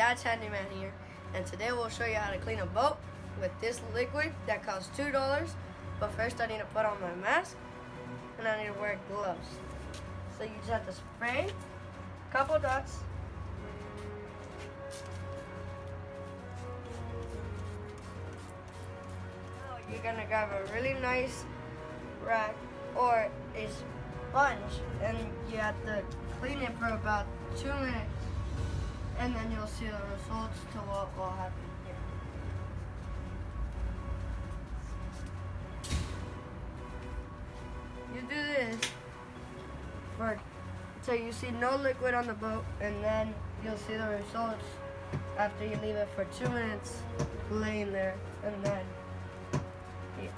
Dad's Handyman here, and today we'll show you how to clean a boat with this liquid that costs $2. But first I need to put on my mask, and I need to wear gloves. So you just have to spray a couple dots. Now you're gonna grab a really nice rag or a sponge, and you have to clean it for about 2 minutes. And then you'll see the results to what will happen here. You do this until you see no liquid on the boat, and then you'll see the results after you leave it for 2 minutes laying there. And then here.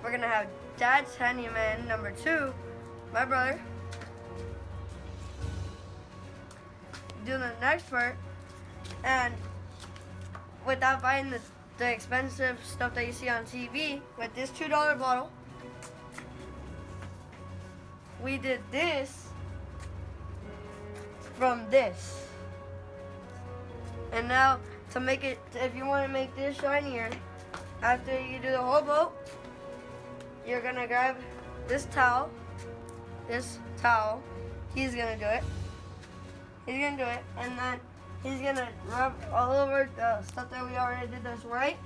We're gonna have Dad's Handyman number 2, my brother, do the next part, and without buying the expensive stuff that you see on TV, with this $2 bottle, we did this from this. And now to make it, if you want to make this shinier, after you do the whole boat, you're gonna grab this towel, he's gonna do it. He's gonna do it, and then he's gonna rub all over the stuff that we already did that's right.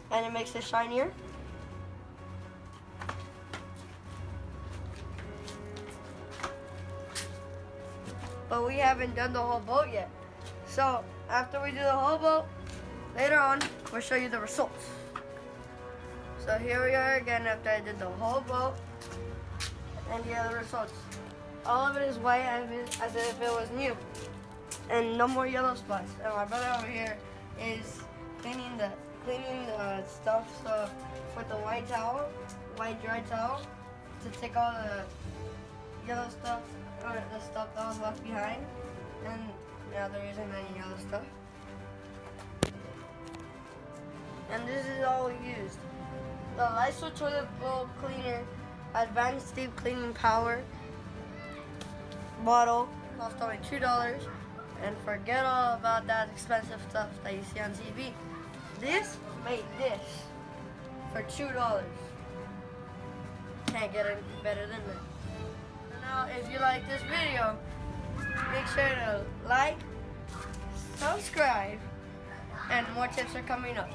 And it makes it shinier. But we haven't done the whole boat yet. So after we do the whole boat, later on, we'll show you the results. So here we are again after I did the whole boat, and here are the results. All of it is white as if it was new, and no more yellow spots. And my brother over here is cleaning the stuff, so with the white dry towel, to take all the yellow stuff, or the stuff that was left behind. And now there isn't any yellow stuff. And this is all we used: the Lysol toilet bowl cleaner, advanced deep cleaning power bottle, cost only $2. And forget all about that expensive stuff that you see on TV. This made this for $2. Can't get any better than that. Now, if you like this video, make sure to like, subscribe, and more tips are coming up.